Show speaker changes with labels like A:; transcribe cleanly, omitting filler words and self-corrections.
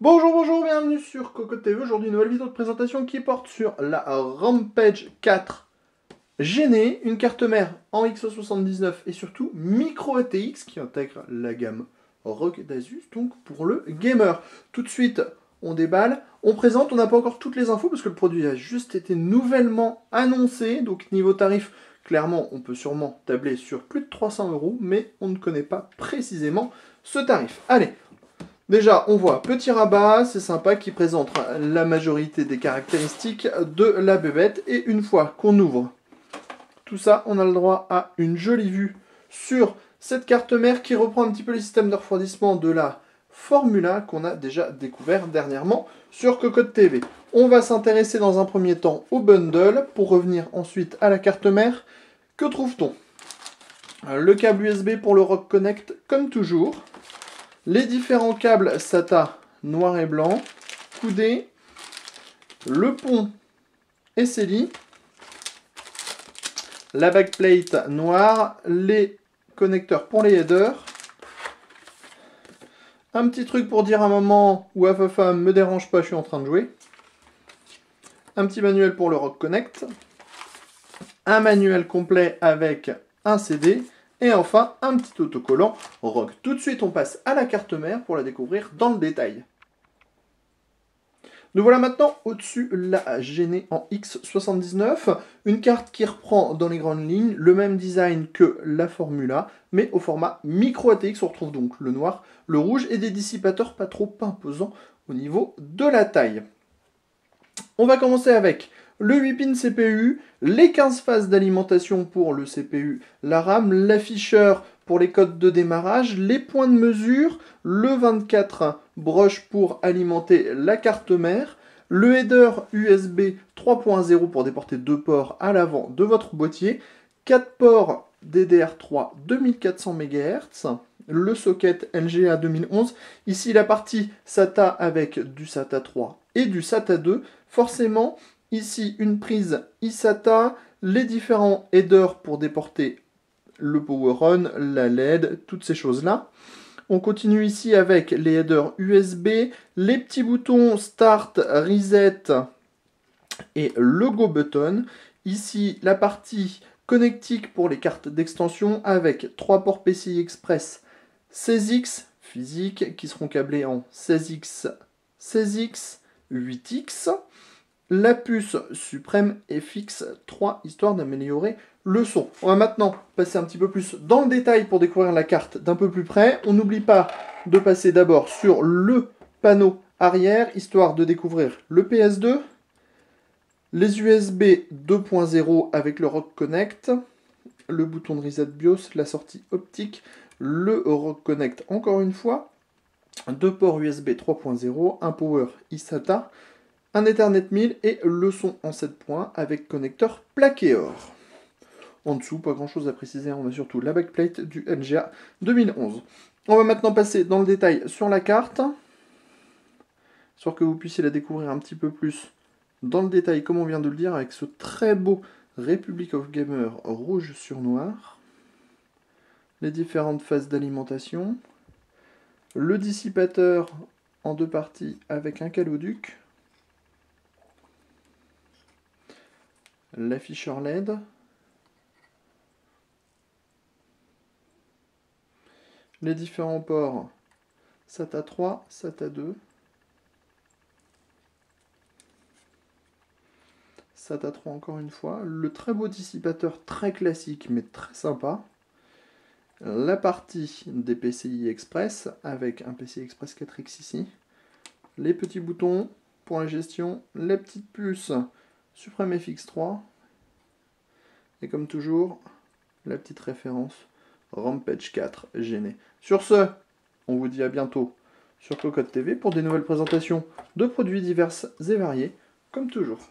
A: Bonjour, bonjour, bienvenue sur Cocotte TV. Aujourd'hui, une nouvelle vidéo de présentation qui porte sur la Rampage 4 Genie, une carte mère en X79 et surtout micro ATX qui intègre la gamme ROG d'Asus, donc pour le gamer. Tout de suite, on déballe, on présente, on n'a pas encore toutes les infos parce que le produit a juste été nouvellement annoncé, donc niveau tarif, clairement, on peut sûrement tabler sur plus de 300 €, mais on ne connaît pas précisément ce tarif. Allez, déjà, on voit petit rabat, c'est sympa, qui présente la majorité des caractéristiques de la bébête. Et une fois qu'on ouvre tout ça, on a le droit à une jolie vue sur cette carte mère qui reprend un petit peu les systèmes de refroidissement de la Formula qu'on a déjà découvert dernièrement sur Cocotte TV. On va s'intéresser dans un premier temps au bundle pour revenir ensuite à la carte mère. Que trouve-t-on? Le câble USB pour le ROG Connect comme toujours. Les différents câbles SATA noir et blanc, coudé, le pont SLI, la backplate noire, les connecteurs pour les headers, un petit truc pour dire à maman ou à papa, me dérange pas, je suis en train de jouer, un petit manuel pour le ROG Connect, un manuel complet avec un CD, et enfin, un petit autocollant ROG. Tout de suite, on passe à la carte mère pour la découvrir dans le détail. Nous voilà maintenant au-dessus la Genie en X79, une carte qui reprend dans les grandes lignes le même design que la Formula, mais au format micro ATX. On retrouve donc le noir, le rouge et des dissipateurs pas trop imposants au niveau de la taille. On va commencer avec le 8 pin CPU, les 15 phases d'alimentation pour le CPU, la RAM, l'afficheur pour les codes de démarrage, les points de mesure, le 24 broches pour alimenter la carte mère, le header USB 3.0 pour déporter 2 ports à l'avant de votre boîtier, 4 ports DDR3 2400 MHz, le socket LGA 2011, ici la partie SATA avec du SATA 3 et du SATA 2, forcément ici une prise eSATA, les différents headers pour déporter le power on, la LED, toutes ces choses-là. On continue ici avec les headers USB, les petits boutons Start, Reset et le Go Button. Ici, la partie connectique pour les cartes d'extension avec 3 ports PCI Express 16X physiques qui seront câblés en 16X, 16X, 8X. La puce suprême FX 3, histoire d'améliorer le son. On va maintenant passer un petit peu plus dans le détail pour découvrir la carte d'un peu plus près. On n'oublie pas de passer d'abord sur le panneau arrière, histoire de découvrir le PS2, les USB 2.0 avec le ROG Connect, le bouton de Reset BIOS, la sortie optique, le ROG Connect encore une fois, 2 ports USB 3.0, un power eSATA, un Ethernet 1000 et le son en 7 points avec connecteur plaqué or. En dessous, pas grand chose à préciser, on a surtout la backplate du LGA 2011. On va maintenant passer dans le détail sur la carte, histoire que vous puissiez la découvrir un petit peu plus dans le détail, comme on vient de le dire, avec ce très beau Republic of Gamer rouge sur noir, les différentes phases d'alimentation, le dissipateur en 2 parties avec un caloduc, l'afficheur LED, les différents ports SATA 3, SATA 2, SATA 3 encore une fois, le très beau dissipateur très classique mais très sympa, la partie des PCI Express avec un PCI Express 4X ici, les petits boutons pour la gestion, les petites puces Supreme FX3, et comme toujours, la petite référence Rampage 4 Genie. Sur ce, on vous dit à bientôt sur Cocotte TV pour des nouvelles présentations de produits divers et variés, comme toujours.